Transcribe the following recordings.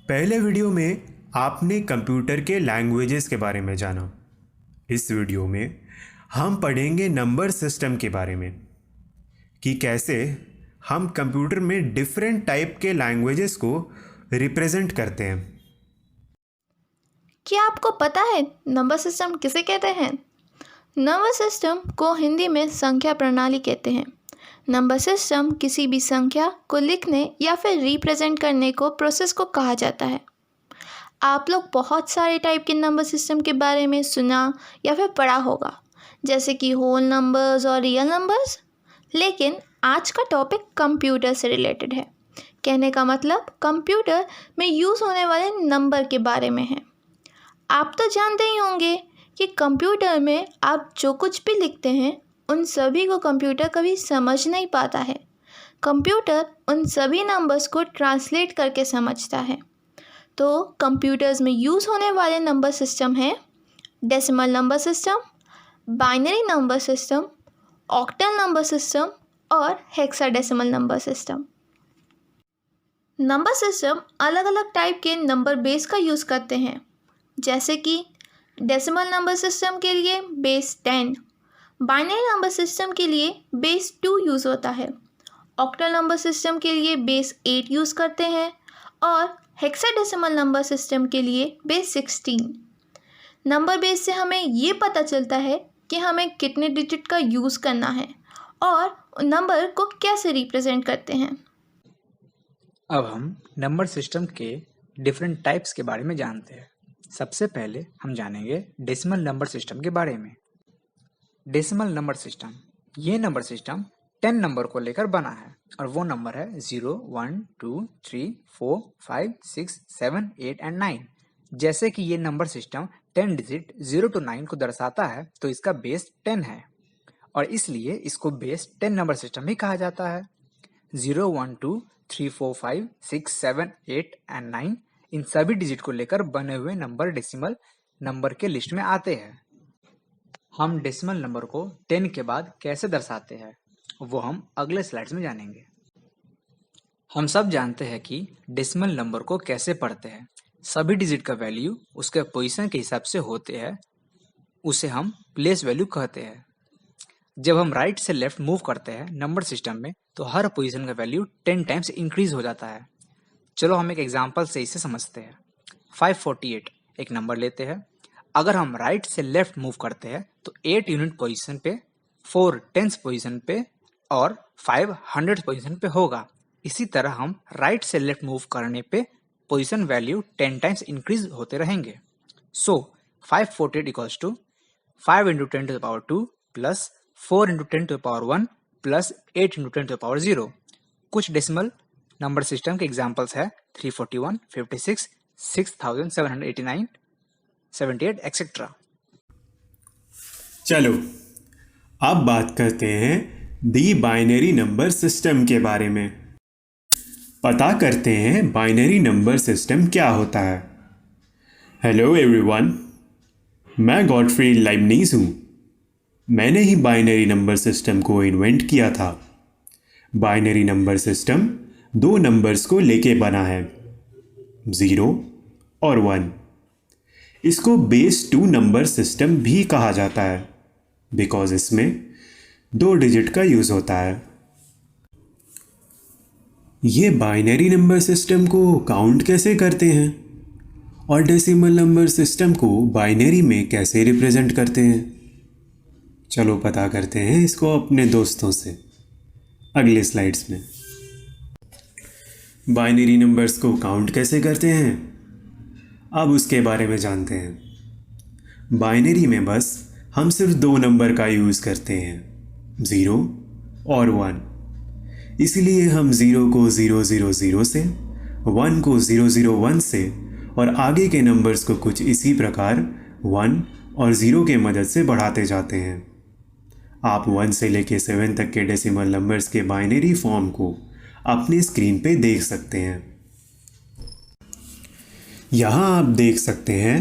पहले वीडियो में आपने कंप्यूटर के लैंग्वेजेस के बारे में जाना। इस वीडियो में हम पढ़ेंगे नंबर सिस्टम के बारे में कि कैसे हम कंप्यूटर में डिफरेंट टाइप के लैंग्वेजेस को रिप्रेजेंट करते हैं। क्या आपको पता है नंबर सिस्टम किसे कहते हैं? नंबर सिस्टम को हिंदी में संख्या प्रणाली कहते हैं। नंबर सिस्टम किसी भी संख्या को लिखने या फिर रिप्रेजेंट करने को प्रोसेस को कहा जाता है। आप लोग बहुत सारे टाइप के नंबर सिस्टम के बारे में सुना या फिर पढ़ा होगा, जैसे कि होल नंबर्स और रियल नंबर्स। लेकिन आज का टॉपिक कंप्यूटर से रिलेटेड है। कहने का मतलब कंप्यूटर में यूज़ होने वाले नंबर के बारे में है। आप तो जानते ही होंगे कि कंप्यूटर में आप जो कुछ भी लिखते हैं उन सभी को कंप्यूटर कभी समझ नहीं पाता है। कंप्यूटर उन सभी नंबर्स को ट्रांसलेट करके समझता है। तो कंप्यूटर्स में यूज़ होने वाले नंबर सिस्टम हैं decimal number system, binary number system, octal number system और hexadecimal number system. Number system अलग अलग टाइप के नंबर बेस का यूज़ करते हैं, जैसे कि डेसिमल नंबर सिस्टम के लिए बेस 10, बाइनरी नंबर सिस्टम के लिए बेस 2 यूज़ होता है, ऑक्टल नंबर सिस्टम के लिए बेस 8 यूज़ करते हैं और हेक्साडेसिमल नंबर सिस्टम के लिए बेस 16। नंबर बेस से हमें ये पता चलता है कि हमें कितने डिजिट का यूज़ करना है और नंबर को कैसे रिप्रेजेंट करते हैं। अब हम नंबर सिस्टम के डिफरेंट टाइप्स के बारे में जानते हैं। सबसे पहले हम जानेंगे डेसिमल नंबर सिस्टम के बारे में। डेसिमल नंबर सिस्टम, ये नंबर सिस्टम 10 नंबर को लेकर बना है और वो नंबर है 0, 1, 2, 3, 4, 5, 6, 7, 8 एंड 9। जैसे कि ये नंबर सिस्टम 10 डिजिट 0 to 9 को दर्शाता है, तो इसका बेस 10 है और इसलिए इसको बेस 10 नंबर सिस्टम ही कहा जाता है। 0, 1, 2, 3, 4, 5, 6, 7, 8 एंड 9 इन सभी डिजिट को लेकर बने हुए नंबर डेसिमल नंबर के लिस्ट में आते हैं। हम डेसिमल नंबर को 10 के बाद कैसे दर्शाते हैं वो हम अगले स्लाइड्स में जानेंगे। हम सब जानते हैं कि डेसिमल नंबर को कैसे पढ़ते हैं। सभी डिजिट का वैल्यू उसके पोजीशन के हिसाब से होते हैं, उसे हम प्लेस वैल्यू कहते हैं। जब हम राइट से लेफ्ट मूव करते हैं नंबर सिस्टम में, तो हर पोजीशन का वैल्यू 10 टाइम्स इंक्रीज हो जाता है। चलो हम एक एग्जांपल से इसे समझते हैं। 548 एक नंबर लेते हैं। अगर हम राइट से लेफ्ट मूव करते हैं तो 8 यूनिट पोजीशन पे, 4 टेंस पोजीशन पे और 5 100 पोजीशन पे होगा। इसी तरह हम राइट से लेफ्ट मूव करने पे पोजीशन वैल्यू 10 टाइम्स इंक्रीज होते रहेंगे। So 548 equals to 5 into 10 to the power 2 plus 4 into 10 to the power 1 plus 8 into 10 to the power 0। कुछ डेसिमल नंबर सिस्टम के एग्जांपल्स है 341, 56, 6789, 78 एक्सेट्रा। चलो अब बात करते हैं दी बाइनरी नंबर सिस्टम के बारे में। पता करते हैं बाइनरी नंबर सिस्टम क्या होता है। हेलो एवरीवन, मैं गॉडफ्री लाइबनीज हूँ। मैंने ही बाइनरी नंबर सिस्टम को इन्वेंट किया था। बाइनरी नंबर सिस्टम 2 नंबर्स को लेके बना है, 0 और 1। इसको बेस 2 नंबर सिस्टम भी कहा जाता है बिकॉज इसमें 2 डिजिट का यूज़ होता है। ये बाइनरी नंबर सिस्टम को काउंट कैसे करते हैं और डेसिमल नंबर सिस्टम को बाइनरी में कैसे रिप्रेजेंट करते हैं, चलो पता करते हैं इसको अपने दोस्तों से अगले स्लाइड्स में। बाइनरी नंबर्स को काउंट कैसे करते हैं, अब उसके बारे में जानते हैं। बाइनरी में बस हम सिर्फ 2 नंबर का यूज़ करते हैं, 0 और 1। इसलिए हम 0 को 000 से, 1 को 001 से और आगे के नंबर्स को कुछ इसी प्रकार 1 और 0 के मदद से बढ़ाते जाते हैं। आप 1 से लेके 7 तक के डेसिमल नंबर्स के बाइनरी फॉर्म को अपनी स्क्रीन पे देख सकते हैं। यहाँ आप देख सकते हैं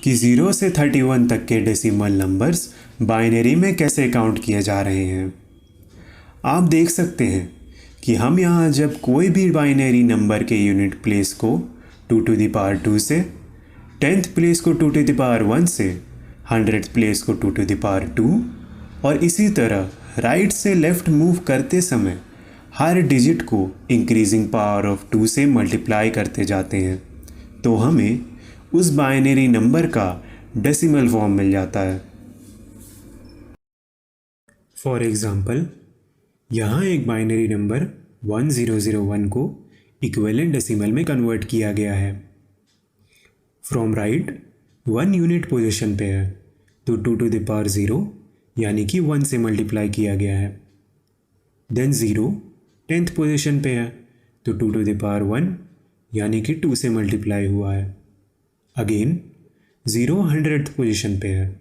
कि 0 से 31 तक के डेसिमल नंबर्स बाइनरी में कैसे काउंट किए जा रहे हैं। आप देख सकते हैं कि हम यहाँ जब कोई भी बाइनरी नंबर के यूनिट प्लेस को 2 से, 10th प्लेस को 2 से, 100th प्लेस को 2 और इसी तरह राइट से लेफ्ट मूव करते समय हर डिजिट को इंक्रीजिंग पावर ऑफ 2 से मल्टीप्लाई करते जाते हैं, तो हमें उस बाइनरी नंबर का डेसिमल फॉर्म मिल जाता है। फॉर एग्ज़ाम्पल, यहाँ एक बाइनरी नंबर 1001 को इक्विवेलेंट डेसिमल में कन्वर्ट किया गया है। फ्रॉम राइट 1 यूनिट पोजीशन पे है, तो 2 यानी कि 1 से मल्टीप्लाई किया गया है। देन 0 10th पोजीशन पे है, तो 2 यानी कि 2 से मल्टीप्लाई हुआ है। अगेन 0 100th पोजीशन पे है,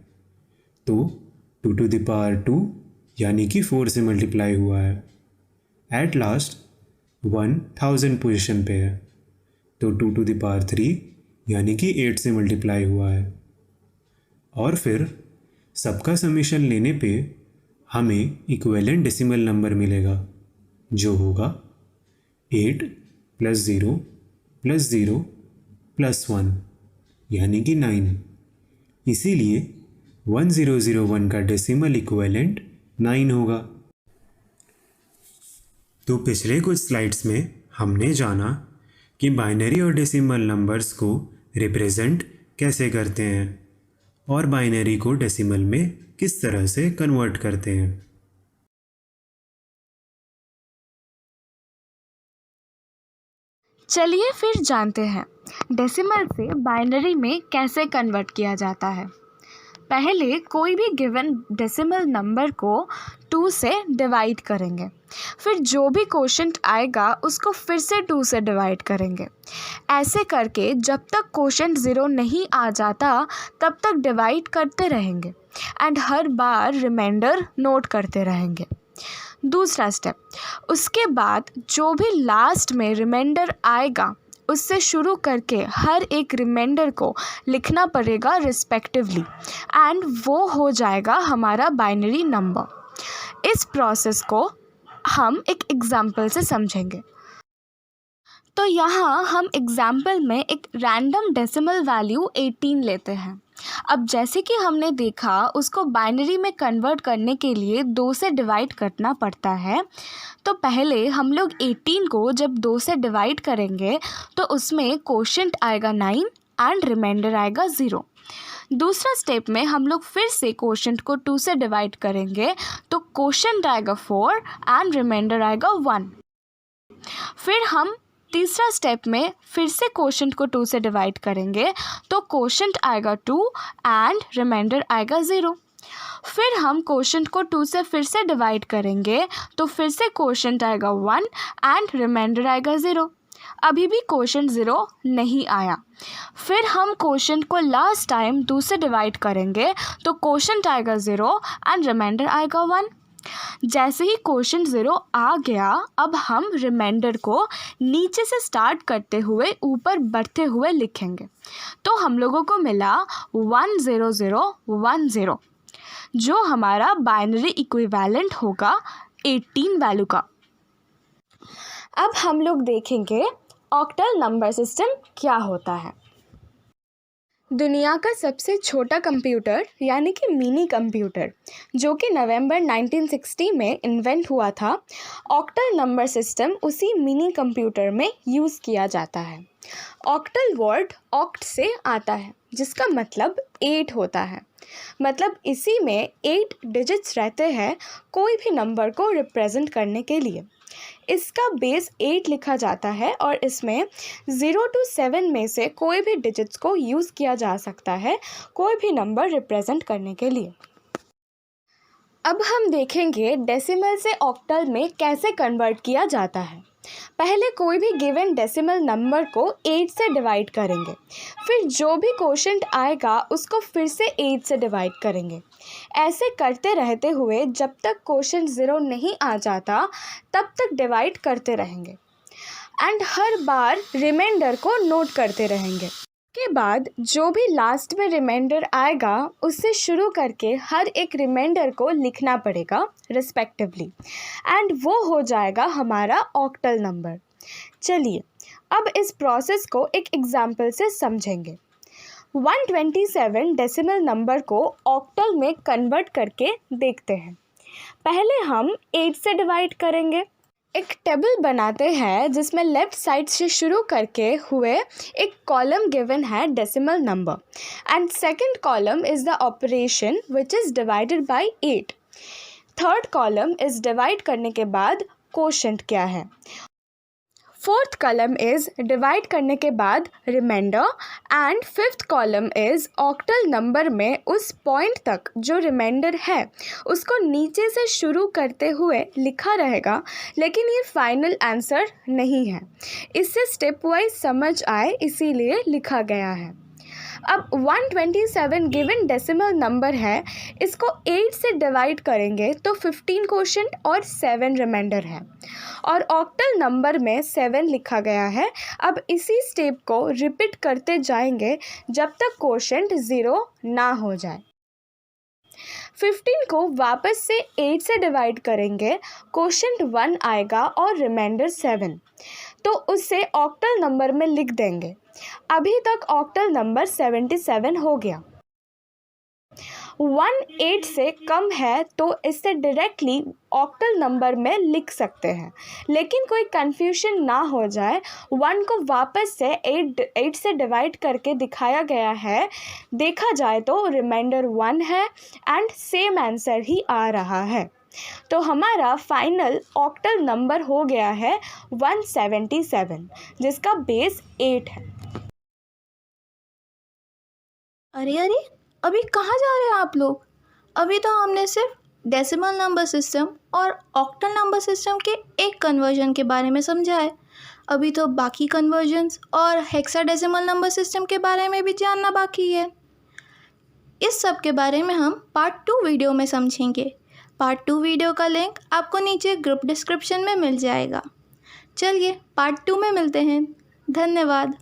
तो 2 यानी कि 4 से मल्टीप्लाई हुआ है। एट लास्ट 1000 पोजीशन पे है, तो 2 यानी कि 8 से मल्टीप्लाई हुआ है। और फिर सबका समेशन लेने पे हमें इक्विवेलेंट डेसिमल नंबर मिलेगा, जो होगा 8 + 0 + 0 + 1 यानी कि 9। इसीलिए 1001 का डेसिमल इक्विवेलेंट 9 होगा। तो पिछले कुछ स्लाइड्स में हमने जाना कि बाइनरी और डेसिमल नंबर्स को रिप्रेजेंट कैसे करते हैं और बाइनरी को डेसिमल में किस तरह से कन्वर्ट करते हैं। चलिए फिर जानते हैं डेसिमल से बाइनरी में कैसे कन्वर्ट किया जाता है। पहले कोई भी गिवन डेसिमल नंबर को 2 से डिवाइड करेंगे, फिर जो भी क्वोशंट आएगा उसको फिर से 2 से डिवाइड करेंगे। ऐसे करके जब तक क्वोशंट 0 नहीं आ जाता तब तक डिवाइड करते रहेंगे एंड हर बार रिमाइंडर नोट करते रहेंगे। दूसरा स्टेप, उसके बाद जो भी लास्ट में रिमाइंडर आएगा उससे शुरू करके हर एक रिमाइंडर को लिखना पड़ेगा रिस्पेक्टिवली एंड वो हो जाएगा हमारा बाइनरी नंबर। इस प्रोसेस को हम एक एग्जाम्पल से समझेंगे। तो यहाँ हम एग्जाम्पल में एक रैंडम डेसिमल वैल्यू 18 लेते हैं। अब जैसे कि हमने देखा उसको बाइनरी में कन्वर्ट करने के लिए 2 से डिवाइड करना पड़ता है। तो पहले हम लोग 18 को जब 2 से डिवाइड करेंगे तो उसमें क्वोशंट आएगा 9 एंड रिमाइंडर आएगा 0। दूसरा स्टेप में हम लोग फिर से क्वोशंट को 2 से डिवाइड करेंगे तो क्वोशंट आएगा 4 एंड रिमाइंडर आएगा 1। फिर हम तीसरा स्टेप में फिर से क्वोशंट को 2 से डिवाइड करेंगे तो क्वोशंट आएगा 2 एंड रिमाइंडर आएगा 0। फिर हम क्वोशंट को 2 से फिर से डिवाइड करेंगे तो फिर से क्वोशंट आएगा 1 एंड रिमाइंडर आएगा 0। अभी भी क्वोशंट 0 नहीं आया। फिर हम क्वोशंट को लास्ट टाइम 2 से डिवाइड करेंगे तो क्वोशंट आएगा 0 एंड रिमाइंडर आएगा 1। जैसे ही क्वोशंट 0 आ गया, अब हम रिमाइंडर को नीचे से स्टार्ट करते हुए ऊपर बढ़ते हुए लिखेंगे। तो हम लोगों को मिला 10010, जो हमारा बाइनरी इक्विवेलेंट होगा 18 वैल्यू का। अब हम लोग देखेंगे ऑक्टल नंबर सिस्टम क्या होता है। दुनिया का सबसे छोटा कंप्यूटर यानी कि मिनी कंप्यूटर, जो कि नवंबर 1960 में इन्वेंट हुआ था, ऑक्टल नंबर सिस्टम उसी मिनी कंप्यूटर में यूज़ किया जाता है। ऑक्टल वर्ड ऑक्ट से आता है जिसका मतलब 8 होता है। मतलब इसी में 8 डिजिट्स रहते हैं कोई भी नंबर को रिप्रेजेंट करने के लिए। इसका बेस 8 लिखा जाता है और इसमें 0 to 7 में से कोई भी डिजिट्स को यूज़ किया जा सकता है कोई भी नंबर रिप्रेजेंट करने के लिए। अब हम देखेंगे डेसिमल से ऑक्टल में कैसे कन्वर्ट किया जाता है। पहले कोई भी गिवन डेसिमल नंबर को 8 से डिवाइड करेंगे, फिर जो भी क्वोशंट आएगा उसको फिर से 8 से डिवाइड करेंगे। ऐसे करते रहते हुए जब तक क्वोशंट 0 नहीं आ जाता तब तक डिवाइड करते रहेंगे एंड हर बार रिमाइंडर को नोट करते रहेंगे। के बाद जो भी लास्ट में रिमाइंडर आएगा उससे शुरू करके हर एक रिमाइंडर को लिखना पड़ेगा रिस्पेक्टिवली एंड वो हो जाएगा हमारा ऑक्टल नंबर। चलिए अब इस प्रोसेस को एक एग्जाम्पल से समझेंगे। 127 डेसिमल नंबर को ऑक्टल में कन्वर्ट करके देखते हैं। पहले हम 8 से डिवाइड करेंगे। एक टेबल बनाते हैं जिसमें लेफ्ट साइड से शुरू करके हुए एक कॉलम गिवन है decimal number and second column is the operation which is divided by 8। Third column is divide करने के बाद कोशेंट क्या है। फोर्थ कॉलम इज डिवाइड करने के बाद remainder and fifth column is octal number में उस पॉइंट तक जो रिमाइंडर है उसको नीचे से शुरू करते हुए लिखा रहेगा, लेकिन ये फाइनल आंसर नहीं है। इससे स्टेप वाइज समझ आए इसीलिए लिखा गया है। अब 127 गिवन डेसिमल नंबर है, इसको 8 से डिवाइड करेंगे तो 15 कोशेंट और 7 रिमाइंडर है और ऑक्टल नंबर में 7 लिखा गया है। अब इसी स्टेप को रिपीट करते जाएंगे जब तक कोशेंट 0 ना हो जाए। 15 को वापस से 8 से डिवाइड करेंगे, कोशेंट 1 आएगा और रिमाइंडर 7, तो उससे ऑक्टल नंबर में लिख देंगे। अभी तक ऑक्टल नंबर 77 हो गया। 1 8 से कम है तो इससे डायरेक्टली ऑक्टल नंबर में लिख सकते हैं, लेकिन कोई कन्फ्यूजन ना हो जाए 1 को वापस से 8 से डिवाइड करके दिखाया गया है। देखा जाए तो रिमाइंडर 1 है एंड सेम आंसर ही आ रहा है, तो हमारा फाइनल ऑक्टल नंबर हो गया है 177 जिसका बेस 8 है। अरे अभी कहाँ जा रहे हैं आप लोग? अभी तो हमने सिर्फ डेसिमल नंबर सिस्टम और ऑक्टल नंबर सिस्टम के एक कन्वर्जन के बारे में समझा है। अभी तो बाकी कन्वर्जन्स और हेक्साडेसिमल नंबर सिस्टम के बारे में भी जानना बाकी है। इस सब के बारे में हम पार्ट 2 वीडियो में समझेंगे। पार्ट 2 वीडियो का लिंक आपको नीचे ग्रुप डिस्क्रिप्शन में मिल जाएगा। चलिए पार्ट 2 में मिलते हैं। धन्यवाद।